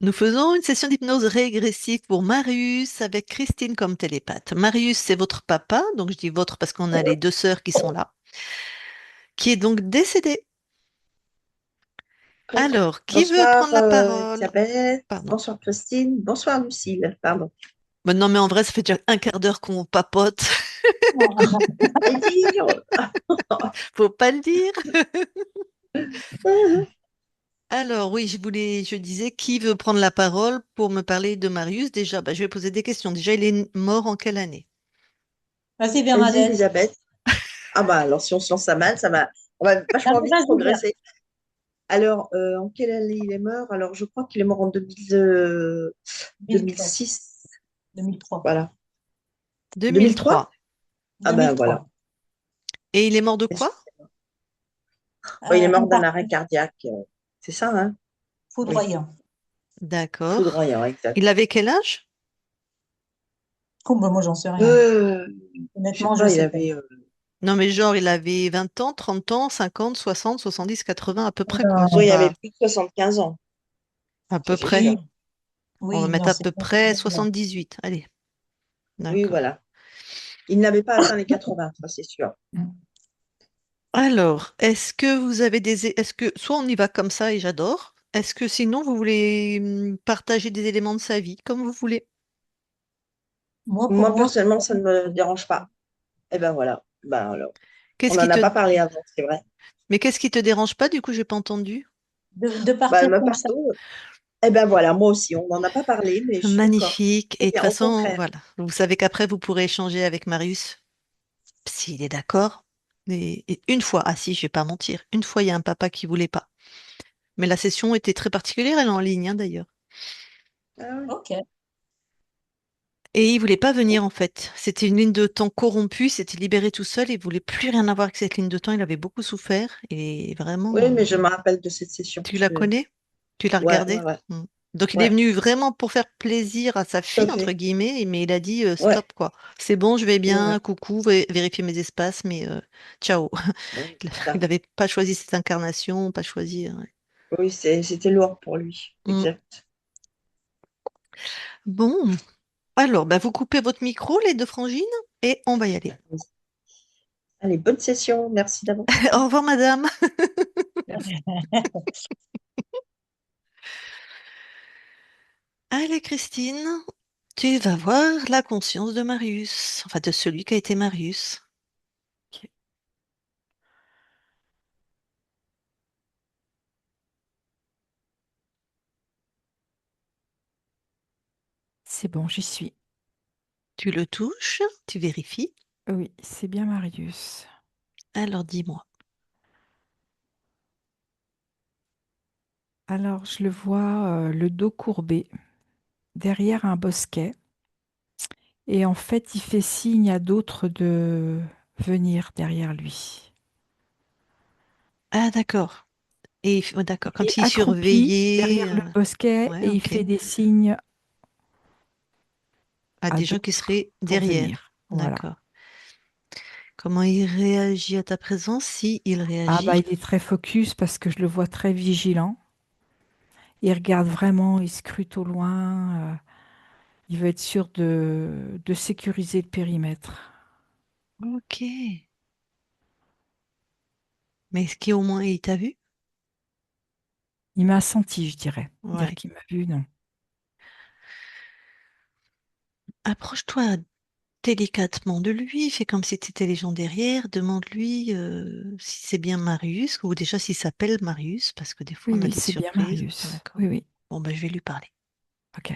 Nous faisons une session d'hypnose régressive pour Marius avec Christine comme télépathe. Marius, c'est votre papa, donc je dis votre parce qu'on a les deux sœurs qui sont là, qui est donc décédé. Alors, qui veut Bonsoir prendre la parole? Isabelle, Pardon. bonsoir Christine, bonsoir Lucille, pardon. Non, mais en vrai, ça fait déjà un quart d'heure qu'on papote. Allez dire. Faut pas le dire. Alors, oui, je disais, qui veut prendre la parole pour me parler de Marius? Déjà, je vais poser des questions. Déjà, il est mort en quelle année? Vas-y, Vas-y Bernadette. Elisabeth. Ah bah alors si on se lance à mal, on va Non, vachement mais vite vas-y, Bernadette. progresser. Alors, en quelle année il est mort? Alors je crois qu'il est mort en 2003. 2006. 2003. Voilà. 2003? 2003. Ah ben voilà. 2003. Et il est mort de quoi? Excusez-moi. Bon, il est mort d'un arrêt Infarctus cardiaque. C'est ça, hein? Oui. foudroyant. D'accord. Foudroyant, exact. Il avait quel âge? Bah, moi, j'en sais rien. Euh, je sais Honnêtement, je pas, il sais pas. avait Non, mais genre, il avait 20 ans, 30 ans, 50, 60, 70, 80, à peu près, quoi. C'est Non. oui, il avait pas plus de 75 ans, à ça peu c'est près. sûr. Oui, On va oui, mettre non, à c'est peu pas près foudroyant. 78. Allez, Oui, d'accord. voilà. Il n'avait pas atteint les 80, ça c'est sûr. Alors, est-ce que vous avez Est-ce que soit on y va comme ça et j'adore, est-ce que sinon vous voulez partager des éléments de sa vie, comme vous voulez? Moi, pour Moi, moi, personnellement, ça ne me dérange pas. Et ben voilà. Ben, alors, on Qu'est-ce n'en qui a te... pas parlé avant, c'est vrai. Mais qu'est-ce qui te dérange pas, du coup, j'ai pas entendu. de Ben, partir moi, comme ça. perso, et ben voilà, moi aussi, on n'en a pas parlé, mais je suis d'accord. Magnifique. Et Très de toute bien, au façon, contraire. voilà. Vous savez qu'après, vous pourrez échanger avec Marius s'il est d'accord. Et une fois, ah si, je vais pas mentir, une fois, il y a un papa qui voulait pas. Mais la session était très particulière, elle est en ligne, hein, d'ailleurs. Ah oui. Ok. Et il voulait pas venir, en fait. C'était une ligne de temps corrompue, il s'était libéré tout seul, il voulait plus rien avoir avec cette ligne de temps, il avait beaucoup souffert. Et Oui, vraiment, mais je me rappelle de cette session. tu la connais? Tu l'as Ouais, regardée? ouais, ouais, Mm. Donc il est ouais, venu vraiment pour faire plaisir à sa tout à fille, entre fait. guillemets, mais il a dit Ouais, stop, quoi. C'est bon, je vais ouais, bien, coucou, vérifier mes espaces, mais ciao. ouais, Il c'est ça. n'avait pas choisi cette incarnation, pas choisi. Ouais. Oui, c'était lourd pour lui. Mm. Exact. Bon, alors, vous coupez votre micro, les deux frangines, et on va y aller. Allez, bonne session. Merci d'avance. Au revoir, madame. Allez, Christine, tu vas voir la conscience de Marius, enfin de celui qui a été Marius. Ok. C'est bon, j'y suis. Tu le touches, tu vérifies. Oui, c'est bien Marius. Alors dis-moi. Alors, je le vois le dos courbé derrière un bosquet. Et en fait, il fait signe à d'autres de venir derrière lui. Ah, d'accord. Et ouais, d'accord, Il comme est s'il accroupi surveillait. derrière le bosquet Ouais, et il ok. fait des signes À à des gens qui d'autres seraient pour derrière. venir. Voilà. D'accord. Comment il réagit à ta présence, si il Ah bah, réagit? il est très focus parce que je le vois très vigilant. Il regarde vraiment, il scrute au loin. Il veut être sûr de sécuriser le périmètre. Ok. Mais est-ce qu'au moins il t'a vu? Il m'a senti, je dirais. Dire Ouais. qu'il m'a vu, non. Approche-toi délicatement de lui, fais comme si tu étais les gens derrière, demande-lui si c'est bien Marius, ou déjà s'il s'appelle Marius, parce que des fois Oui, on a oui, des c'est bien surprises. Ah, Marius. d'accord. Oui, oui. Bon, je vais lui parler. Ok.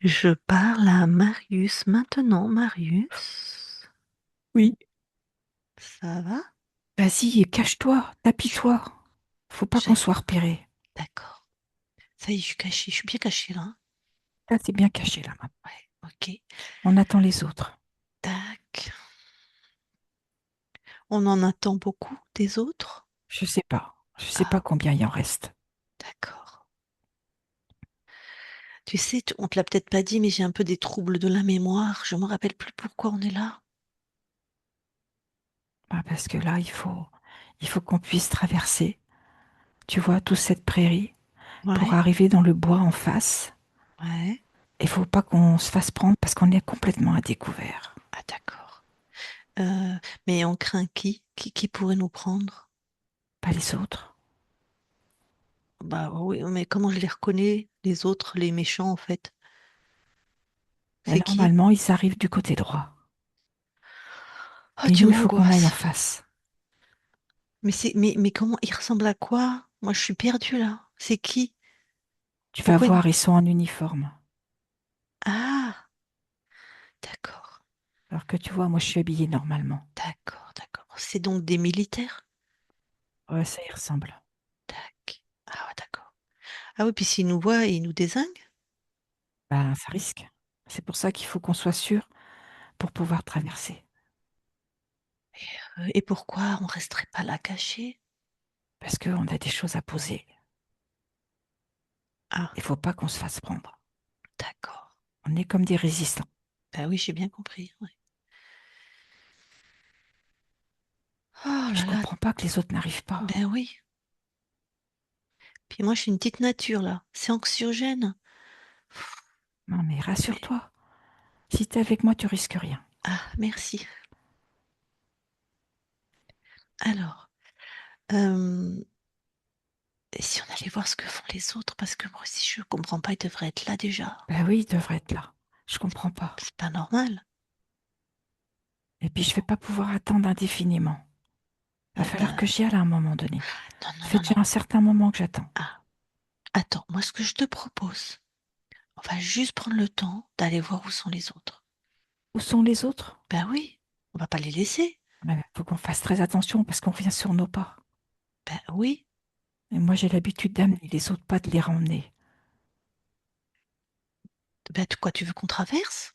Je parle à Marius maintenant, Marius. Oui. Ça va? Vas-y, cache-toi, Je- tapis-toi. Faut pas qu'on j'ai- soit repéré. D'accord. Ça y est, je suis cachée, je suis bien cachée là, hein. Là, c'est bien caché, là, maintenant. Ouais, ok. On attend les autres. Tac. On en attend beaucoup des autres? Je sais pas. Je sais pas Ah, combien il en reste. d'accord. Tu sais, on te l'a peut-être pas dit, mais j'ai un peu des troubles de la mémoire. Je me rappelle plus pourquoi on est là. Ah, parce que là, il faut qu'on puisse traverser, tu vois, toute cette prairie. pour Ouais, arriver dans le bois en face. ouais. Il faut pas qu'on se fasse prendre parce qu'on est complètement à découvert. Ah, d'accord. Euh, mais on craint qui? Qui pourrait nous prendre? Pas les autres. Bah oui, mais comment je les reconnais, les autres, les méchants, en fait? Et C'est qui? normalement, ils arrivent du côté droit. Oh, Et tu nous, il faut qu'on aille en m'angoisses. face. Mais comment il ressemble à quoi? Moi, je suis perdue là. C'est qui? Tu vas Pourquoi? voir, ils sont en uniforme. Ah, d'accord, Alors que tu vois, moi, je suis habillée normalement. d'accord. C'est donc des militaires? Ouais, ça y ressemble. Tac. Ah ouais, d'accord. Ah oui, puis s'ils nous voient, ils nous dézinguent? Ben, ça risque. C'est pour ça qu'il faut qu'on soit sûr pour pouvoir traverser. Et pourquoi on resterait pas là cachés? Parce qu'on a des choses à poser. Ah, Il faut pas qu'on se fasse prendre. d'accord. On est comme des résistants. Ben oui, j'ai bien compris. Ouais. Oh Je là là, comprends pas que les autres n'arrivent pas. ben oui. Puis moi, je suis une petite nature là. C'est anxiogène. Non, mais Mais rassure-toi. Si t'es avec moi, tu risques rien. ah, merci. Alors, euh, et si on allait voir ce que font les autres, parce que moi aussi, je comprends pas, ils devraient être là déjà. Ben oui, il devrait être là. Je comprends pas. C'est pas normal. Et puis, je vais pas pouvoir attendre indéfiniment. Va Ah falloir que ben, j'y aille à un moment donné. non, Ça non, fait non, déjà non. un certain moment que j'attends. Ah, attends, moi, ce que je te propose, on va juste prendre le temps d'aller voir où sont les autres. Où sont les autres? Ben oui, on va pas les laisser. Il faut qu'on fasse très attention parce qu'on revient sur nos pas. Ben oui. Et moi, j'ai l'habitude d'amener les autres pas, de les ramener. Ben, quoi, tu veux qu'on traverse?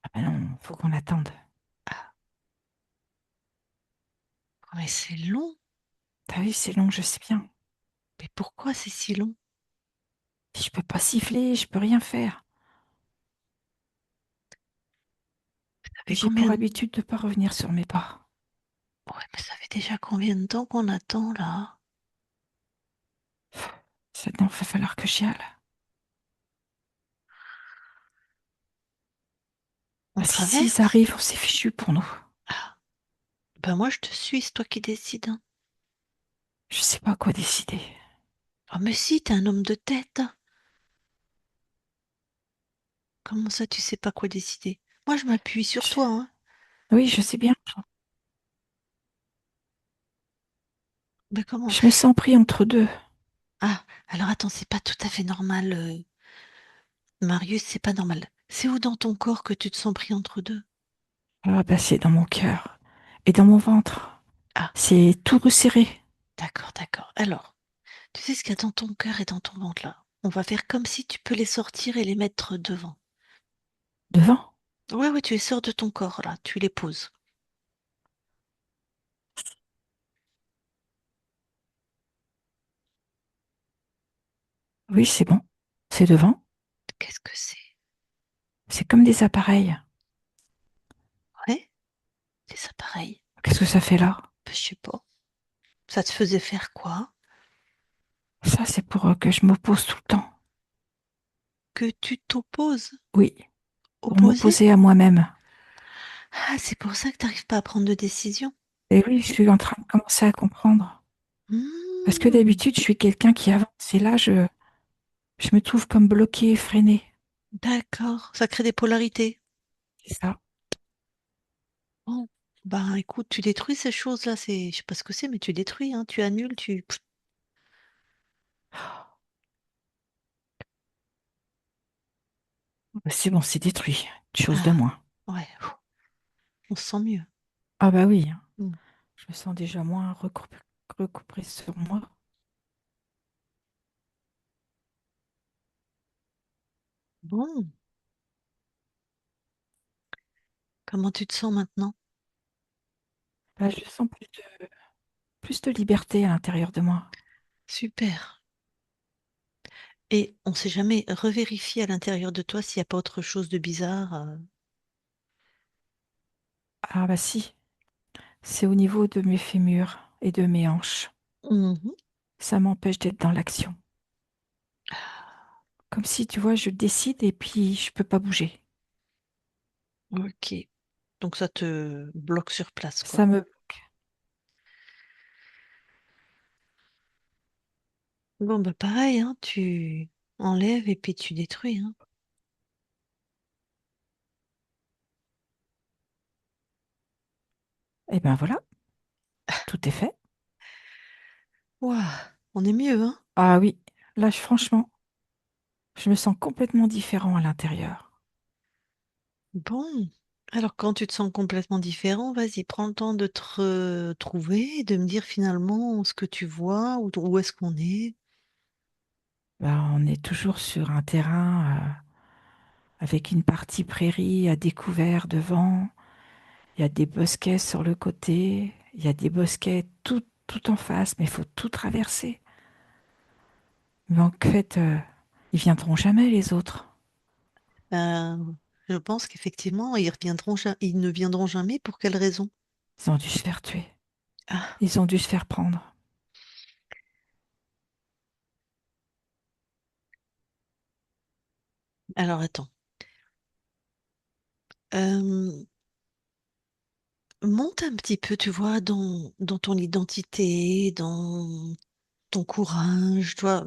Ah ben non, faut qu'on attende. Ah, mais c'est long. T'as vu, c'est long, je sais bien. Mais pourquoi c'est si long? Je peux pas siffler, je peux rien faire. Ça Puis fait j'ai combien pour de... habitude de pas revenir sur mes pas. Ouais, mais ça fait déjà combien de temps qu'on attend là? Maintenant, il va falloir que j'y aille. On Si, s'ils traverse? arrivent, c'est fichu pour nous. Ah, ben moi je te suis, c'est toi qui décides, hein. Je sais pas quoi décider. Oh mais si, t'es un homme de tête. Comment ça, tu sais pas quoi décider? Moi je m'appuie sur Je- toi, hein. Oui, je sais bien. Ben comment? Je me sens pris entre deux. Ah, alors attends, c'est pas tout à fait normal, Marius, c'est pas normal. C'est où dans ton corps que tu te sens pris entre deux? Ah, bah, c'est dans mon cœur et dans mon ventre. Ah, C'est tout resserré. d'accord. Alors, tu sais ce qu'il y a dans ton cœur et dans ton ventre là? On va faire comme si tu peux les sortir et les mettre devant. Devant. Ouais, tu les sors de ton corps là, tu les poses. Oui, c'est bon. C'est devant. Qu'est-ce que c'est? C'est comme des appareils. Ouais, c'est ça pareil. Qu'est-ce que ça fait là? Je sais pas. Ça te faisait faire quoi? Ça, c'est pour que je m'oppose tout le temps. Que tu t'opposes? Oui, pour Opposer? m'opposer à moi-même. Ah, c'est pour ça que t'arrives pas à prendre de décision. Et oui, je suis en train de commencer à comprendre. Parce que Hmm, d'habitude, je suis quelqu'un qui avance. Et là, je me trouve comme bloquée, freinée. d'accord, ça crée des polarités. C'est ça. Bon, ben écoute, tu détruis ces choses-là, je sais pas ce que c'est, mais tu détruis, hein, tu annules, C'est bon, c'est détruit. Une chose de Ah, moins. ouais, on se sent mieux. Ah bah oui, hein. Hmm. Je me sens déjà moins recouvrée sur moi. Bon, comment tu te sens maintenant? Bah, je sens plus de liberté à l'intérieur de moi. Super. Et on s'est jamais revérifié à l'intérieur de toi s'il n'y a pas autre chose de bizarre. Ah bah si, c'est au niveau de mes fémurs et de mes hanches. Mhm. Ça m'empêche d'être dans l'action. Comme si, tu vois, je décide et puis je peux pas bouger. Ok. Donc ça te bloque sur place, quoi. Ça me... Bon, bah pareil, hein, tu enlèves et puis tu détruis, hein. Eh ben voilà, tout est fait. Ouah, on est mieux, hein. Ah oui, là, franchement, je me sens complètement différent à l'intérieur. Bon. Alors quand tu te sens complètement différent, vas-y, prends le temps de te retrouver et de me dire finalement ce que tu vois, où est-ce qu'on est. Ben, on est toujours sur un terrain avec une partie prairie à découvert devant. Il y a des bosquets sur le côté. Il y a des bosquets tout en face, mais il faut tout traverser. Mais en fait, ils viendront jamais, les autres. Je pense qu'effectivement, ils ne viendront jamais. Pour quelle raison? Ils ont dû se faire tuer. Ah, Ils ont dû se faire prendre. alors attends. Euh, Monte un petit peu, tu vois, dans ton identité, dans ton courage, toi.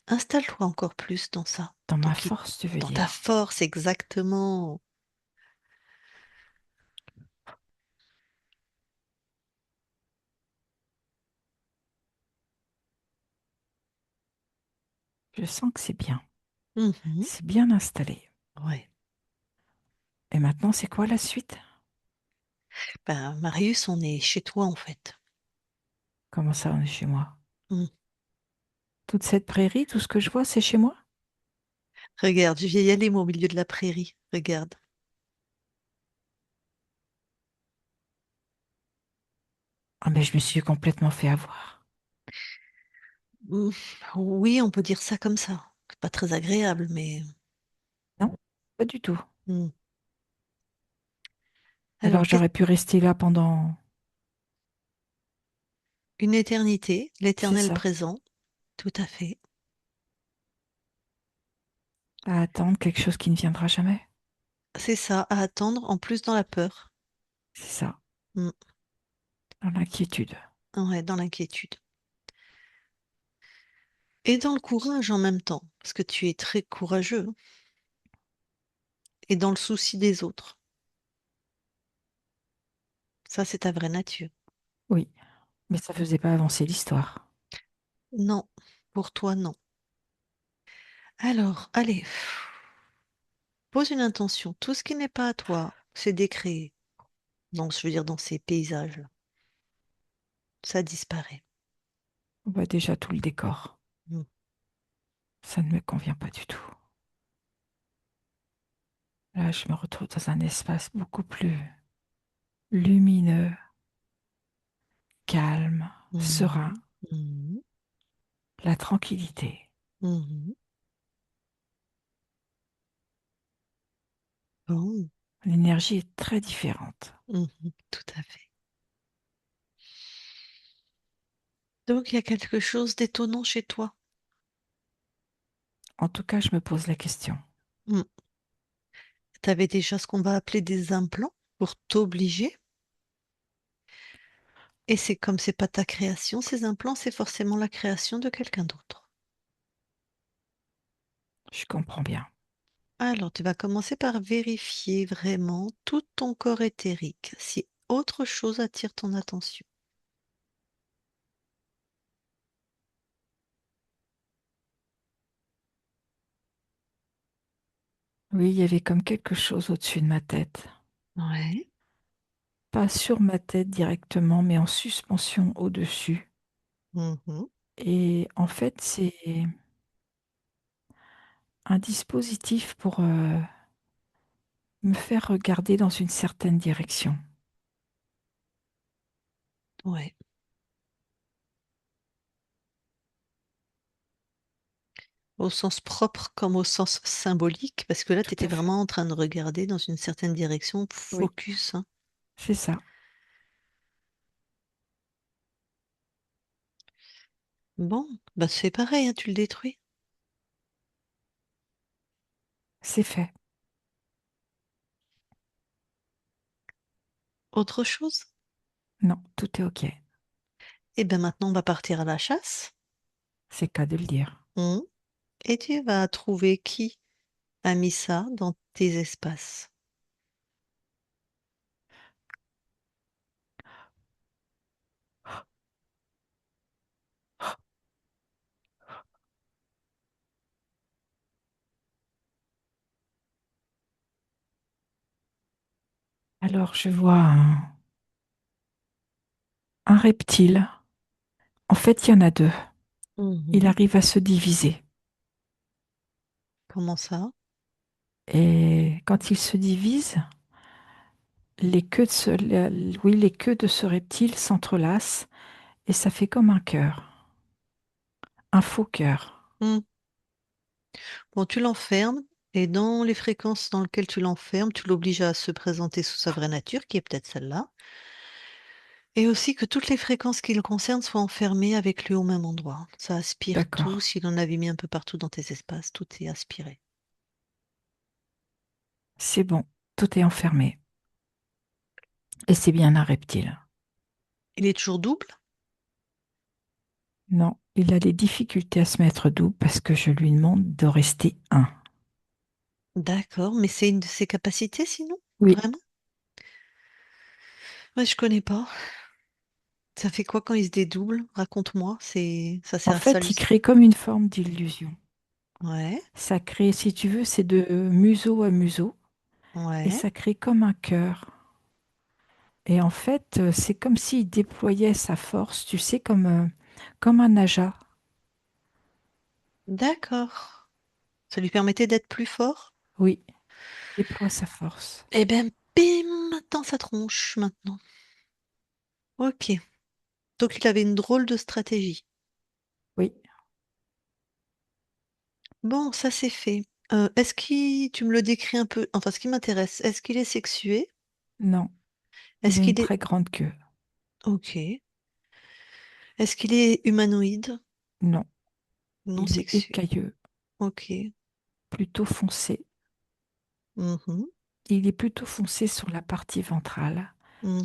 Installe-toi encore plus dans ça, Dans ma force, tu veux dans ta dire. force, exactement. Je sens que c'est bien. Mhm. C'est bien installé. Ouais. Et maintenant, c'est quoi la suite? Ben, Marius, on est chez toi en fait. Comment ça, on est chez moi? Mm. Toute cette prairie, tout ce que je vois, c'est chez moi? Regarde, je vais y aller moi au milieu de la prairie. Regarde. Ah, mais je me suis complètement fait avoir. Mm. Oui, on peut dire ça comme ça. C'est pas très agréable, mais Non, pas du tout. mm. Alors Alors, j'aurais pu rester là pendant... une éternité, C'est l'éternel ça, présent, tout à fait. à attendre quelque chose qui ne viendra jamais. C'est ça, à attendre, en plus dans la peur. C'est ça, Mm. dans l'inquiétude. Ouais, dans l'inquiétude. Et dans le courage en même temps, parce que tu es très courageux, hein, et dans le souci des autres. Ça, c'est ta vraie nature. Oui, mais ça faisait pas avancer l'histoire. Non, pour toi, non. Alors, allez, pose une intention. Tout ce qui n'est pas à toi, c'est décréé. Donc, je veux dire, dans ces paysages-là, ça disparaît. On voit déjà tout le décor. Mm. Ça ne me convient pas du tout. Là, je me retrouve dans un espace beaucoup plus lumineux, calme, serein, Mhm. Mhm. la tranquillité. Mhm. Bon. L'énergie est très différente. Mhm. Tout à fait. Donc, il y a quelque chose d'étonnant chez toi. En tout cas, je me pose la question. Tu avais déjà ce qu'on va appeler des implants pour t'obliger. Et c'est comme c'est pas ta création, ces implants, c'est forcément la création de quelqu'un d'autre. Je comprends bien. Alors, tu vas commencer par vérifier vraiment tout ton corps éthérique, si autre chose attire ton attention. Oui, il y avait comme quelque chose au-dessus de ma tête. Ouais. Pas sur ma tête directement, mais en suspension au-dessus. Mhm. Et en fait, c'est un dispositif pour me faire regarder dans une certaine direction. Ouais. Au sens propre comme au sens symbolique, parce que là, tu Tout étais à fait. vraiment en train de regarder dans une certaine direction, Oui, focus, hein. c'est ça. Bon, bah c'est pareil, hein, tu le détruis. c'est fait. Autre chose? Non, tout est OK. Et bien maintenant, on va partir à la chasse. C'est qu'à de le dire. Hmm. Et tu vas trouver qui a mis ça dans tes espaces. Alors, je vois un reptile. En fait, il y en a deux. Il Mhm. arrive à se diviser. Comment ça? Et quand il se divise, oui, les queues de ce reptile s'entrelacent et ça fait comme un cœur, un faux cœur. Hmm. Bon, tu l'enfermes et dans les fréquences dans lesquelles tu l'enfermes, tu l'obliges à se présenter sous sa vraie nature, qui est peut-être celle-là. Et aussi que toutes les fréquences qui le concernent soient enfermées avec lui au même endroit. Ça aspire tout. D'accord, S'il en avait mis un peu partout dans tes espaces, tout est aspiré. c'est bon, tout est enfermé. Et c'est bien un reptile. Il est toujours double? Non, il a des difficultés à se mettre doux parce que je lui demande de rester un. D'accord, mais c'est une de ses capacités sinon? Oui, Vraiment? Ouais, je connais pas. Ça fait quoi quand il se dédouble? Raconte-moi. Ça en sert à ça fait, il lui. crée comme une forme d'illusion. Ouais, Ça crée, si tu veux, c'est de museau à museau et ouais. ça crée comme un cœur. Et en fait, c'est comme s'il déployait sa force, tu sais, comme un naja. D'accord. Ça lui permettait d'être plus fort? Oui, il déploie sa force. Eh ben, bim, dans sa tronche maintenant. Ok. Donc il avait une drôle de stratégie. Oui, Bon, ça c'est fait. Est-ce qu'il, tu me le décris un peu, enfin ce qui m'intéresse, est-ce qu'il est sexué? non, il Est-ce a une qu'il est... très grande queue. Ok. Est-ce qu'il est humanoïde? Non, Non il est sexué. écailleux, Ok. plutôt foncé. Mhm, Il est plutôt foncé sur la partie ventrale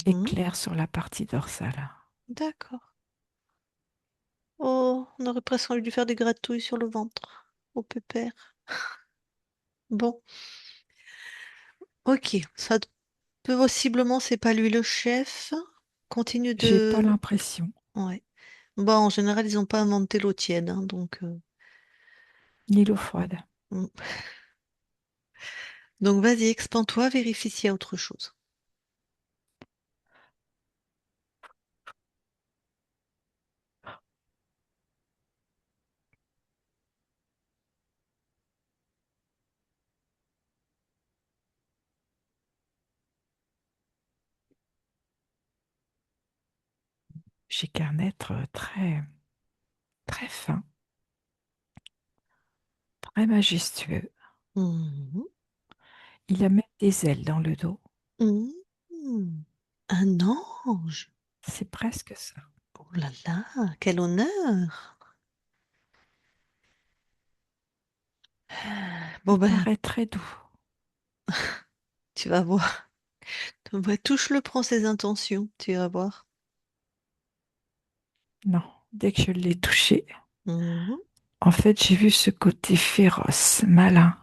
et mhm. clair sur la partie dorsale. D'accord. Oh, on aurait presque envie de lui faire des gratouilles sur le ventre. Au pépère. Bon, ok. Ça possiblement c'est pas lui le chef. Continue J'ai pas de. l'impression, Ouais. Bon, en général, ils n'ont pas inventé l'eau tiède, hein, donc. ni l'eau froide. Mm. Donc vas-y, expand-toi, vérifie s'il y a autre chose. J'ai qu'un être très, très fin, très majestueux. Mhm. Il a même des ailes dans le dos. Mhm. Un ange. C'est presque ça. Oh là là, quel honneur. Bon Il ben, paraît très doux. tu vas voir. Ouais, touche-le, prends ses intentions, tu vas voir. Non, dès que je l'ai touché, Mhm. en fait, j'ai vu ce côté féroce, malin,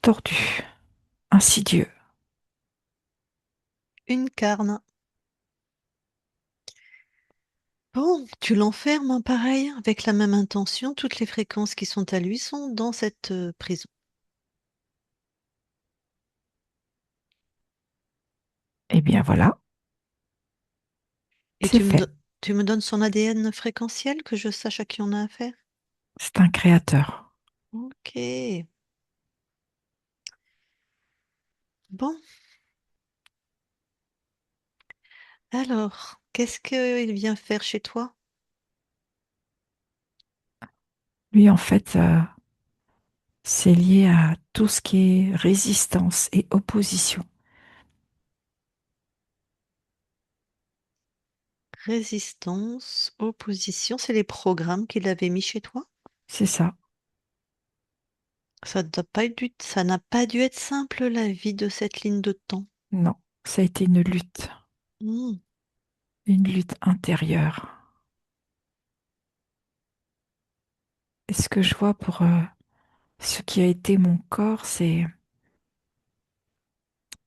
tordu, insidieux. Une carne. Bon, tu l'enfermes, hein, pareil, avec la même intention. Toutes les fréquences qui sont à lui sont dans cette prison. Eh bien voilà, Et c'est fait. tu me donnes son ADN fréquentiel, que je sache à qui on a affaire? C'est un créateur. Ok. Bon, alors, qu'est-ce qu'il vient faire chez toi? Lui, en fait, c'est lié à tout ce qui est résistance et opposition. Résistance, opposition, c'est les programmes qu'il avait mis chez toi? C'est ça. Ça n'a pas dû être simple, la vie de cette ligne de temps. Non, ça a été Hmm. une lutte intérieure. Et ce que je vois pour ce qui a été mon corps, c'est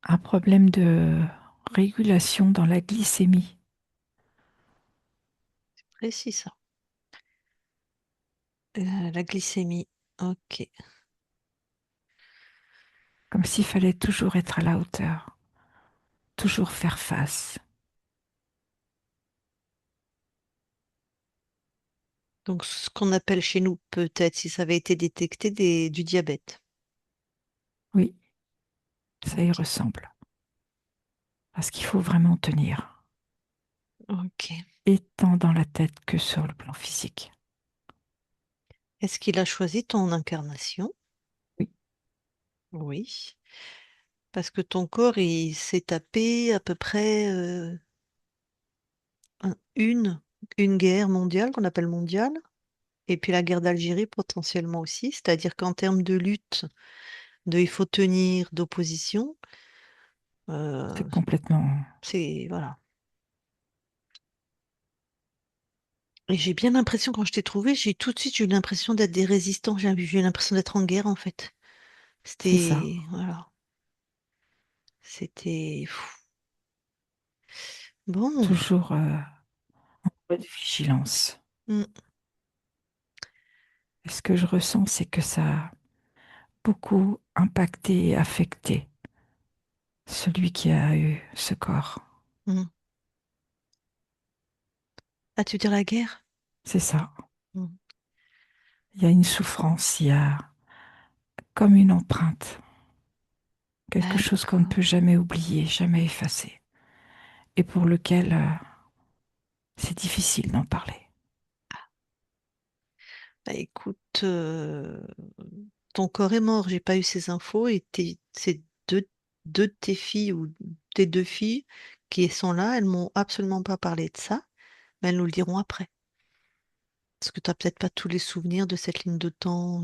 un problème de régulation dans la glycémie, Précis, ça. La glycémie. Ok. comme s'il fallait toujours être à la hauteur, toujours faire face. Donc, ce qu'on appelle chez nous, peut-être, si ça avait été détecté, du diabète. Oui, ça y Ok. ressemble. Parce qu'il faut vraiment tenir, Ok. et tant dans la tête que sur le plan physique. Est-ce qu'il a choisi ton incarnation? Oui, Oui. Parce que ton corps, il s'est tapé à peu près un- une, une guerre mondiale qu'on appelle mondiale, et puis la guerre d'Algérie potentiellement aussi. C'est-à-dire qu'en termes de lutte, de il faut tenir, d'opposition, c'est euh, complètement... c'est voilà. Et j'ai bien l'impression, quand je t'ai trouvé, j'ai tout de suite eu l'impression d'être des résistants. J'ai eu l'impression d'être en guerre, en fait. C'est ça, C'était, voilà, c'était pff. Bon. toujours en mode vigilance. Mm. Et ce que je ressens, c'est que ça a beaucoup impacté et affecté celui qui a eu ce corps. Mm. Ah, tu veux dire la guerre? C'est ça. Mm. Il y a une souffrance, il y a comme une empreinte, quelque chose qu'on ne D'accord. peut jamais oublier, jamais effacer, et pour lequel c'est difficile d'en parler. Bah, écoute, ton corps est mort, j'ai pas eu ces infos et ces deux de tes filles ou tes deux filles qui sont là, elles m'ont absolument pas parlé de ça, mais elles nous le diront après. Parce que tu n'as peut-être pas tous les souvenirs de cette ligne de temps.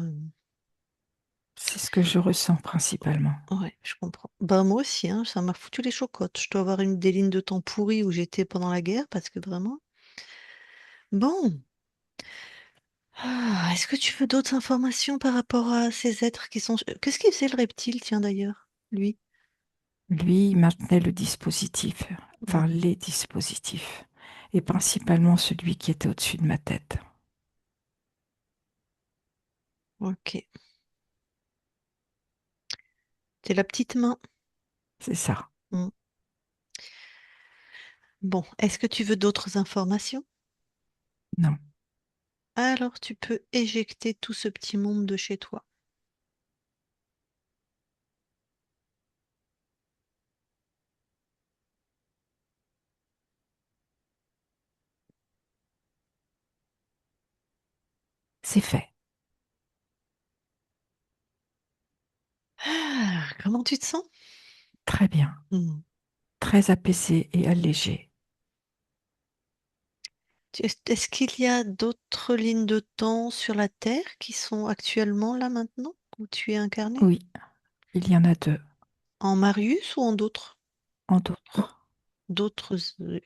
C'est ce que je ressens principalement. Ouais, je comprends. Bah moi aussi, hein, ça m'a foutu les chocottes. Je dois avoir des lignes de temps pourries où j'étais pendant la guerre, parce que vraiment. Bon. Ah, est-ce que tu veux d'autres informations par rapport à ces êtres qui sont... Qu'est-ce qu'il faisait le reptile, tiens d'ailleurs, lui? Lui, il maintenait le dispositif, enfin Mhm. les dispositifs, et principalement celui qui était au-dessus de ma tête. Ok. C'est la petite main. C'est ça. Mm. Bon, est-ce que tu veux d'autres informations? Non, Alors tu peux éjecter tout ce petit monde de chez toi. c'est fait. Ah, comment tu te sens? Très bien. Mm. Très apaisé et allégé. Est-ce qu'il y a d'autres lignes de temps sur la Terre qui sont actuellement là maintenant, où tu es incarné? Oui, il y en a deux, En Marius ou en d'autres? en d'autres. D'autres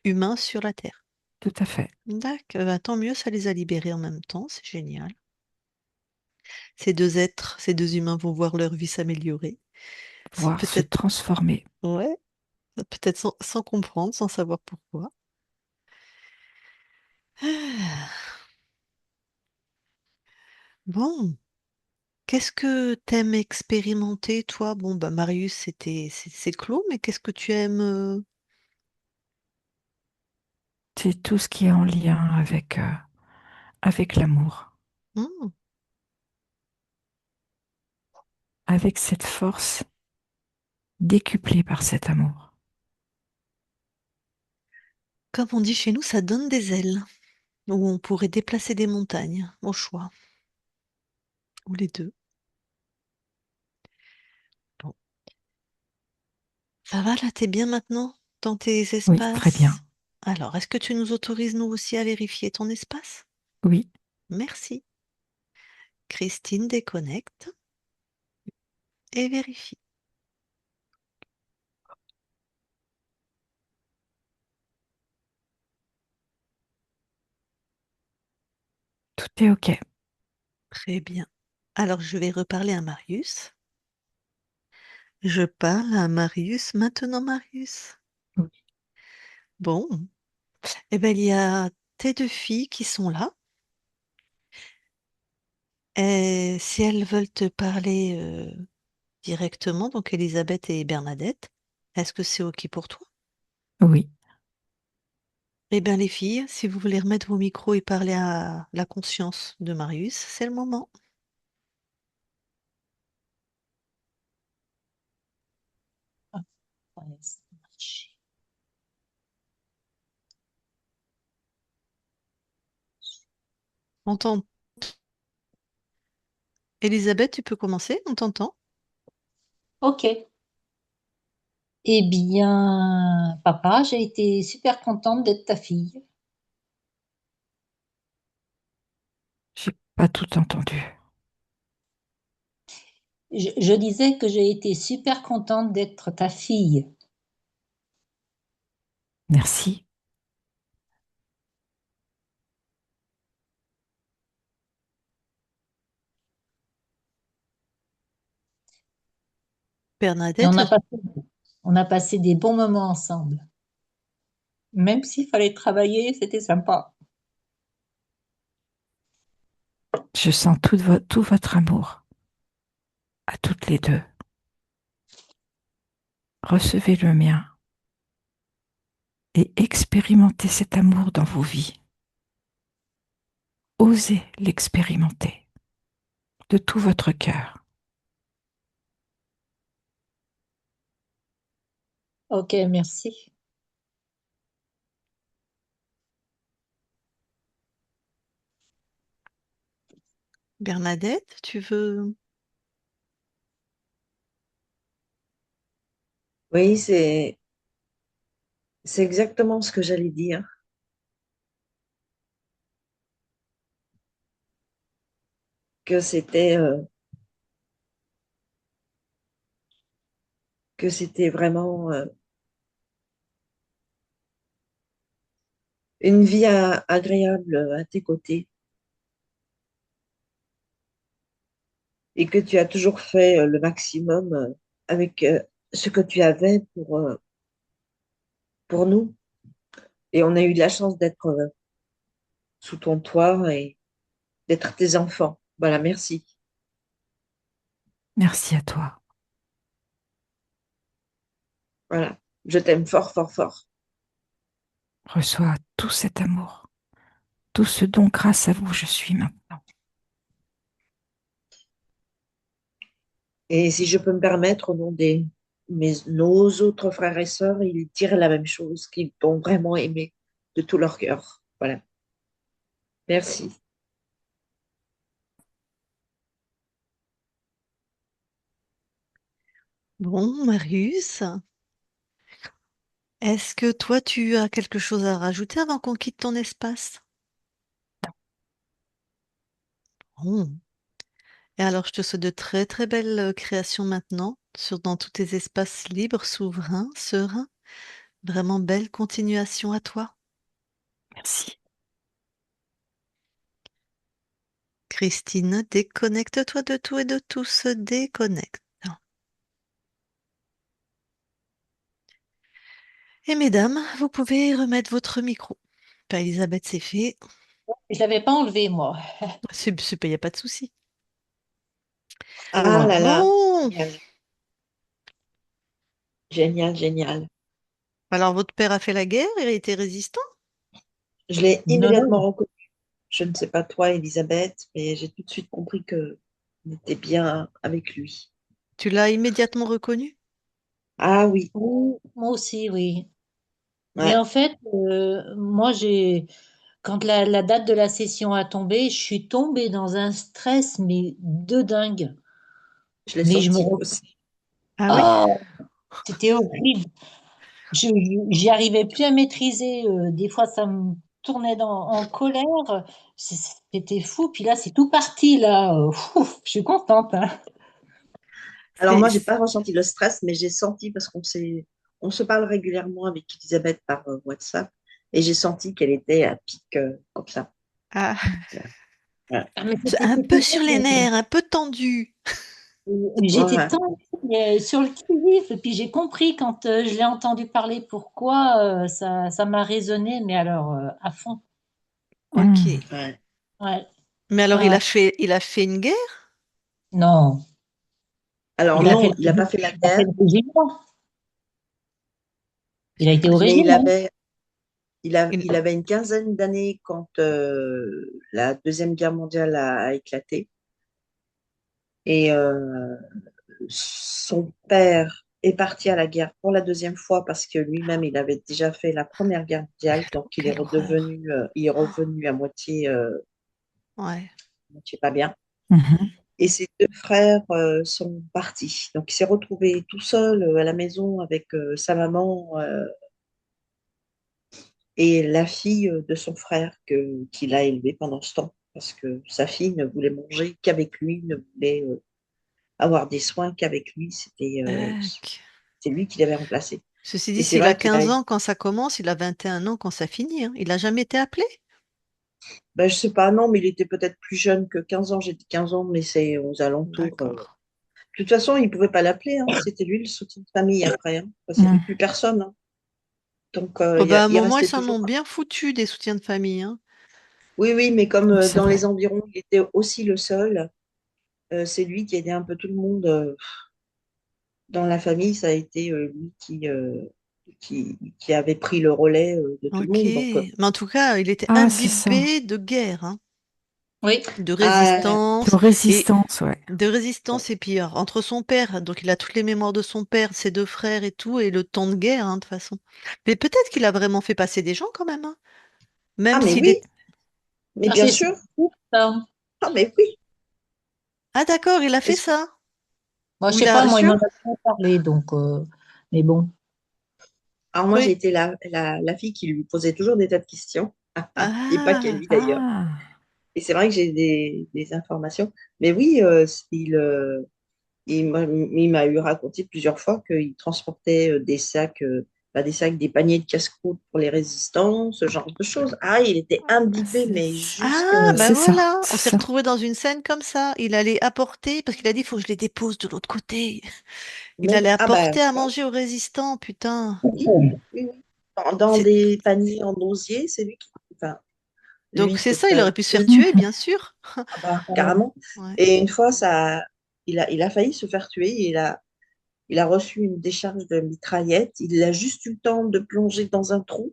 humains sur la Terre? Tout à fait. D'accord, bah, tant mieux, ça les a libérés en même temps, c'est génial. Ces deux êtres, ces deux humains vont voir leur vie s'améliorer. Voir se Peut-être, transformer. ouais, peut-être sans comprendre, sans savoir pourquoi. Ah, bon, qu'est-ce que t'aimes expérimenter, toi? Bon, bah Marius, c'est clos, mais qu'est-ce que tu aimes C'est tout ce qui est en lien avec l'amour, hmm. avec cette force décuplée par cet amour. Comme on dit chez nous, ça donne des ailes, où on pourrait déplacer des montagnes, au choix, ou les deux. Bon, ça va là, t'es bien maintenant dans tes Oui, très bien. espaces? Alors, est-ce que tu nous autorises nous aussi à vérifier ton espace? Oui, Merci. Christine déconnecte. et vérifie. Tout est OK. Très bien. Alors, je vais reparler à Marius. Je parle à Marius maintenant, Marius. Oui. Bon, eh bien, il y a tes deux filles qui sont là. Et si elles veulent te parler directement, donc Elisabeth et Bernadette, est-ce que c'est OK pour toi? Oui. Eh bien, les filles, si vous voulez remettre vos micros et parler à la conscience de Marius, c'est le moment. Ah, ouais, ça marche. On t'entend. Elisabeth, tu peux commencer, on t'entend. Ok. Eh bien, papa, j'ai été super contente d'être ta fille. J'ai pas tout entendu. Je disais que j'ai été super contente d'être ta fille. Merci. Et Bernadette, on a passé des bons moments ensemble. Même s'il fallait travailler, c'était sympa. Je sens tout votre amour à toutes les deux. Recevez le mien et expérimentez cet amour dans vos vies. Osez l'expérimenter de tout votre cœur. Ok, merci. Bernadette, tu veux... Oui, c'est exactement ce que j'allais dire, que que c'était vraiment une vie agréable à tes côtés et que tu as toujours fait le maximum avec ce que tu avais pour nous. Et on a eu de la chance d'être sous ton toit et d'être tes enfants. Voilà, merci. Merci à toi. Voilà, je t'aime fort, fort, fort. Reçois tout cet amour, tout ce dont grâce à vous je suis maintenant. Et si je peux me permettre, au nom nos autres frères et sœurs, ils dirent la même chose, qu'ils t'ont vraiment aimé de tout leur cœur. Voilà, merci. Bon, Marius, est-ce que toi, tu as quelque chose à rajouter avant qu'on quitte ton espace? Bon. Et alors, je te souhaite de très très belles créations maintenant, dans tous tes espaces libres, souverains, sereins. Vraiment belle continuation à toi. Merci. Christine, déconnecte-toi de tout et de tout, se déconnecte. Et mesdames, vous pouvez remettre votre micro. Pas Elisabeth, c'est fait. Je l'avais pas enlevé, moi. Il n'y a pas de souci. Ah là là, Bon, génial, génial, génial. alors votre père a fait la guerre, il a été résistant. Je l'ai Non, immédiatement non. reconnu. Je ne sais pas toi, Elisabeth, mais j'ai tout de suite compris que on était bien avec lui. Tu l'as immédiatement reconnu? Ah oui, Oui, moi aussi, oui. Mais ouais, en fait, moi, quand la date de la session a tombé, je suis tombée dans un stress, mais de dingue. je l'ai Mais senti moi aussi. Ah oui? Oh, c'était horrible. J'y arrivais plus à maîtriser. Des fois, ça me tournait en colère. C'était fou. Puis là, c'est tout parti, là. Ouf, je suis contente, hein. Alors C'est, moi, j'ai pas ressenti le stress, mais j'ai senti parce on se parle régulièrement avec Elisabeth par WhatsApp, et j'ai senti qu'elle était à pic comme ça. ah, Donc, ouais. Ah, mais c'est c'était un peu sur les c'était- nerfs, un peu tendu. J'étais Ouais. tendue, sur le qui-vive, et puis j'ai compris quand je l'ai entendu parler pourquoi ça m'a résonné, mais alors à fond. Ouais, Ok. Ouais. ouais, Mais alors, ouais, ouais. il a fait une guerre? Non, Alors il a fait non, il n'a pas fait la il a fait guerre, le régiment. Il a été au mais régiment. Il- il avait une quinzaine d'années quand la Deuxième Guerre mondiale a éclaté. Et son père est parti à la guerre pour la deuxième fois parce que lui-même, il avait déjà fait la Première Guerre mondiale. Donc, Quelle horreur. il est Oh, revenu ouais. à moitié pas bien. Mhm. Et ses deux frères sont partis. Donc, il s'est retrouvé tout seul à la maison avec sa maman et la fille de son frère qu'il a élevé pendant ce temps. Parce que sa fille ne voulait manger qu'avec lui, ne voulait avoir des soins qu'avec lui. Tac. C'est lui qui l'avait remplacé. Ceci Et dit, c'est s'il a vrai qu'il a, 15 ans quand ça commence, il a 21 ans quand ça finit, hein. Il n'a jamais été appelé? ben, je sais pas, non, mais il était peut-être plus jeune que 15 ans. J'ai dit 15 ans, mais c'est aux alentours. D'accord. De toute façon, il pouvait pas l'appeler, hein. C'était lui le soutien de famille après, hein. Parce qu'il n'y avait Mhm. plus personne, hein. Donc, Oh bah, à un il moment, ils restait s'en ont toujours. bien foutu des soutiens de famille, hein. Oui, oui, mais comme Oui, c'est dans les vrai. environs, il était aussi le seul. C'est lui qui aidait un peu tout le monde dans la famille. Ça a été lui qui avait pris le relais de tout le Ok. monde. Donc, Mais en tout cas, il était Ah, c'est ça. imbibé de guerre, hein, Oui, de ah, De résistance et résistance, ouais. et puis entre son père, donc il a toutes les mémoires de son père, ses deux frères et tout, et le temps de guerre, hein, de toute façon. Mais peut-être qu'il a vraiment fait passer des gens quand même, hein. ah, Même mais s'il oui, est. mais ah, bien c'est sûr. ça. Ah, mais oui. Ah d'accord, il a fait Est-ce que, ça. Moi, je Ou il sais a. pas, bien moi, il m'en sûr. a pas parlé, donc, mais bon. Alors moi, j'ai Oui. été la fille qui lui posait toujours des tas de questions, et pas qu'à Ah. lui d'ailleurs. Ah, Et c'est vrai que j'ai des informations. Mais oui, il m'a eu raconté plusieurs fois qu'il transportait des sacs, pas des sacs, des paniers de casse-croûte pour les résistants, ce genre de choses. Ah, il était imbibé, c'est mais jusque... Ah, ben c'est ça, voilà, on s'est c'est ça. retrouvé dans une scène comme ça. Il allait apporter, parce qu'il a dit, il faut que je les dépose de l'autre côté. Il allait Ah bah, apporter à ouais, manger aux résistants, putain. oui, oui, oui. Dans C'est... des paniers en osier, c'est lui qui... Enfin, Donc lui, c'est c'est ça, il pas... aurait pu se faire tuer, bien sûr. Ah bah, carrément. Ouais. Et une fois, il a failli se faire tuer. Il a reçu une décharge de mitraillette. Il a juste eu le temps de plonger dans un trou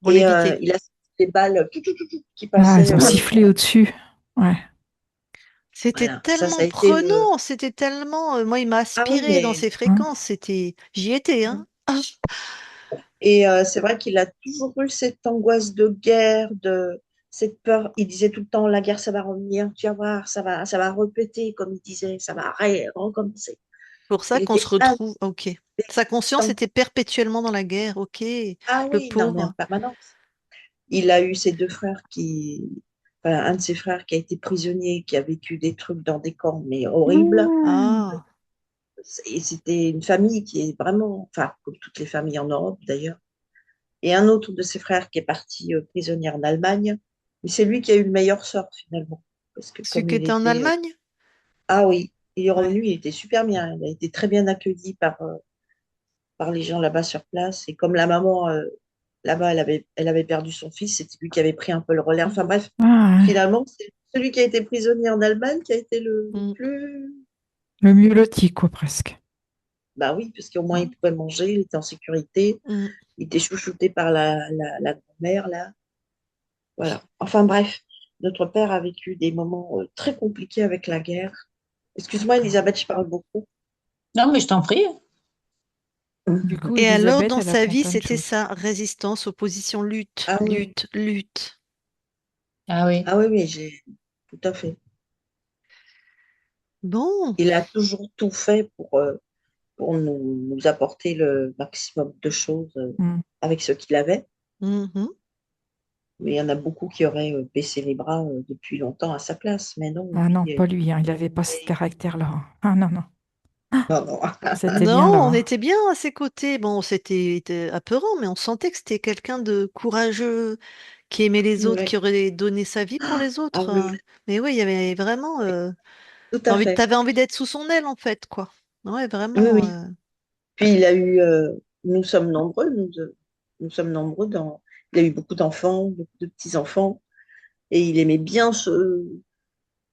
Pour et l'éviter. il a senti des balles qui Ah, ils passaient. ont sifflé au-dessus. Ouais. C'était Voilà, ça a tellement été le. prenant, c'était tellement... moi, il m'a Ah oui, aspiré dans mais. ses Hein. fréquences. C'était... J'y étais, hein. Ah. Et c'est vrai qu'il a toujours eu cette angoisse de guerre, de cette peur. Il disait tout le temps, la guerre, ça va revenir, tu vas voir, ça va répéter, comme il disait, ça va recommencer. Pour ça Il qu'on était se retrouve... Ok. Sa conscience instant. était perpétuellement dans la guerre, ok. Ah Le oui, non, mais en pauvre. permanence. Il a eu ses deux frères enfin, un de ses frères qui a été prisonnier, qui a vécu des trucs dans des camps, mais horribles. Mmh. Ah. Et c'était une famille qui est vraiment, enfin, comme toutes les familles en Europe d'ailleurs. Et un autre de ses frères qui est parti prisonnier en Allemagne. Mais c'est lui qui a eu le meilleur sort finalement. Parce que Celui comme qui il était en était. Allemagne? Ah oui, il est Ouais. revenu, il était super bien. Il a été très bien accueilli par les gens là-bas sur place. Et comme la maman là-bas, elle avait perdu son fils, c'était lui qui avait pris un peu le relais. Enfin bref, Ah, ouais. finalement, c'est celui qui a été prisonnier en Allemagne qui a été le Mm, plus. Le mieux loti, quoi, presque. Bah oui, parce qu'au moins il Hein. pouvait manger, il était en sécurité, mm. il était chouchouté par la grand-mère, là. Voilà. Enfin bref, notre père a vécu des moments très compliqués avec la guerre. Excuse-moi, D'accord. Elisabeth, je parle beaucoup. Non, mais je t'en prie. Du coup, Et alors, Elisabeth, dans elle sa apprend vie, plein de c'était choses. ça, résistance, opposition, lutte, Ah oui, lutte, lutte. Ah oui. ah oui, oui, j'ai tout à fait. Bon, Il a toujours tout fait pour nous apporter le maximum de choses Mmh. avec ce qu'il avait. mhm. Mais il y en a beaucoup qui auraient baissé les bras depuis longtemps à sa place. Mais non, Ah non, lui, pas lui, hein, il n'avait pas ce caractère-là, hein. Ah non, non, non, non. c'était Non, bien là, on hein. était bien à ses côtés. Bon, c'était apeurant, mais on sentait que c'était quelqu'un de courageux, qui aimait les autres, qui Ouais. aurait donné sa vie pour les Ah autres. oui, Mais oui, il y avait vraiment. tout à fait. T'avais envie d'être sous son aile, en fait, quoi. Ouais, Oui, vraiment. oui. Puis il a eu, nous sommes nombreux, nous sommes nombreux dans, il a eu beaucoup d'enfants, beaucoup de petits-enfants, et il aimait bien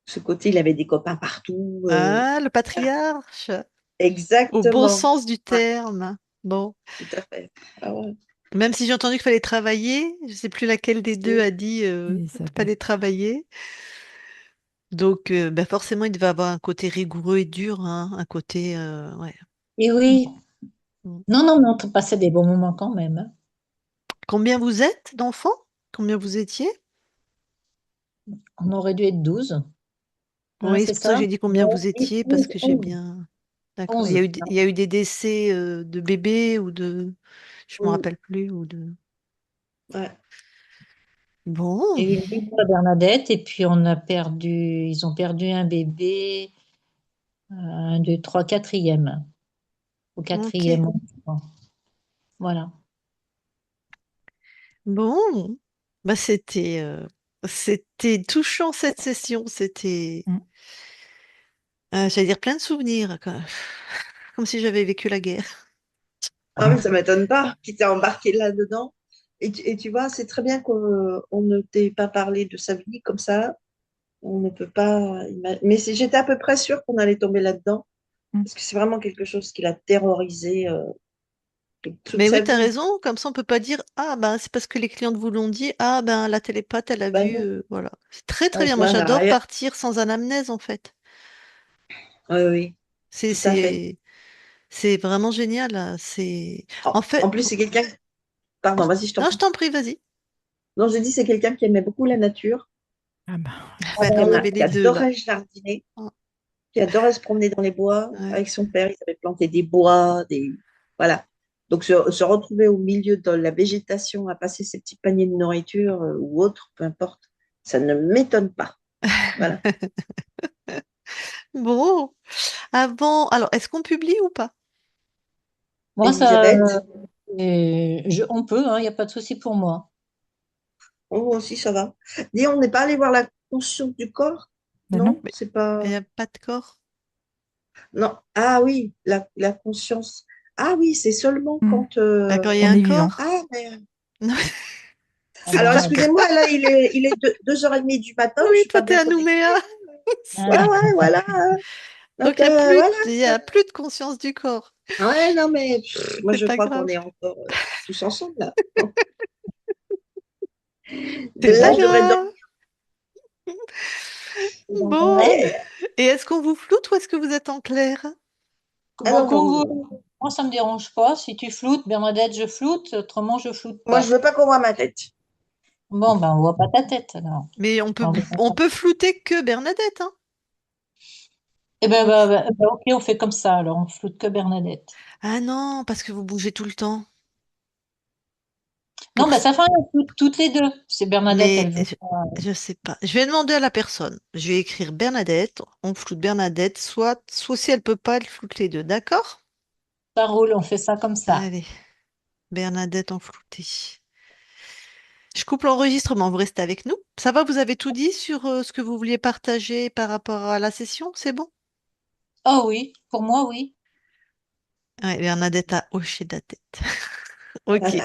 ce côté, il avait des copains partout. Ah, le patriarche, au bon Exactement. sens du Ouais, terme. Bon, tout à fait. Ah ouais. même si j'ai entendu qu'il fallait travailler, je sais plus laquelle des deux Oui, a dit qu'il Elisabeth. fallait travailler. Donc, bah forcément, il devait avoir un côté rigoureux et dur, hein, un côté, ouais. Et oui, Mm. non, non, mais on passait des bons moments quand même, hein. Combien vous êtes d'enfants? Combien vous étiez? On aurait dû être 12, hein, Oui, c'est c'est pour ça que ça? j'ai dit combien Ouais, vous 10, étiez, parce 11, que j'ai 11, bien. D'accord. 11. Il y a eu des décès de bébés ou de. Je me oui, rappelle plus. Ou de. ouais. Bon, Et lui, pas Bernadette, et puis ils ont perdu un bébé, un, deux, trois, quatrième, au ok. quatrième, enfant. Voilà. Bon, bah c'était touchant cette session. C'était, Mm. j'allais dire plein de souvenirs, quoi. Comme si j'avais vécu la guerre. Ah, mais ça m'étonne pas qu'il t'ait embarqué là-dedans. Et tu vois, c'est très bien qu'on ne t'ait pas parlé de sa vie comme ça. On ne peut pas. Mais j'étais à peu près sûre qu'on allait tomber là-dedans, Mm. parce que c'est vraiment quelque chose qui l'a terrorisé toute Mais sa oui, t'as vie. raison. Comme ça, on peut pas dire, ah ben c'est parce que les clientes vous l'ont dit. Ah ben la télépathe, elle a Ben vu. non. Voilà. C'est très très Ouais, bien. Moi, voilà. j'adore partir sans anamnèse en fait. Oui, oui, C'est tout à fait. c'est c'est vraiment génial, là. C'est en En fait. plus, c'est quelqu'un. Pardon, vas-y, je t'en Non, je prie. t'en prie, vas-y. Non, je dis, c'est quelqu'un qui aimait beaucoup la nature, Ah ben, Bah, c'est on avait qui les deux là. adorait jardiner, Oh, qui adorait se promener dans les bois. ouais. Avec son père, ils avaient planté des bois, des. Voilà. Donc, se retrouver au milieu de la végétation à passer ses petits paniers de nourriture ou autre, peu importe, ça ne m'étonne pas. Voilà. Bon, avant, alors est-ce qu'on publie ou pas? Moi, ça, Elisabeth, on peut, hein, il n'y a pas de souci pour moi. oh, aussi, ça va. Dis, on n'est pas allé voir la conscience du corps? ben non. Non, Mais c'est il n'y pas. a pas de corps. Non. Ah oui, la conscience. Ah oui, c'est seulement Mm. quand. D'accord, il y a On un est vivant. corps. Ah, mais. Non, Ah c'est Alors, pas ben, grave. excusez-moi, là, il est 2h30 du matin, je ne Oui, suis toi, pas t'es bien à connectée. Nouméa. Ouais, ah, ouais, voilà. Donc, Donc, voilà. il y a plus de conscience du corps. Ouais, non, mais moi, C'est je pas crois qu'on grave. est encore tous ensemble, là. C'est Là, pas je devrais dormir. grave. donc, Bon. ouais. Ouais. Et est-ce qu'on vous floute ou est-ce que vous êtes en clair? Bon, Alors, moi, ça me dérange pas. Si tu floutes, Bernadette, je floute. Autrement, je floute moi, je pas. veux pas qu'on voit ma tête. Bon, ben, on voit pas ta tête, alors. Mais Non, on peut flouter que Bernadette, hein. eh ben, ok, on fait comme ça, alors. On floute que Bernadette. Ah non, parce que vous bougez tout le temps. Non, Donc, ben, ça fait un floute toutes les deux. C'est Bernadette, mais elle veut pas. je sais pas. Je vais demander à la personne. Je vais écrire Bernadette. On floute Bernadette. Soit si elle peut pas, elle floute les deux. D'accord? Ça roule, on fait ça comme ça. Allez, Bernadette en flouté. Je coupe l'enregistrement. Vous restez avec nous. Ça va, vous avez tout dit sur ce que vous vouliez partager par rapport à la session? C'est bon? Oh oui, pour moi, oui. Ouais, Bernadette a hoché de la tête. Ok.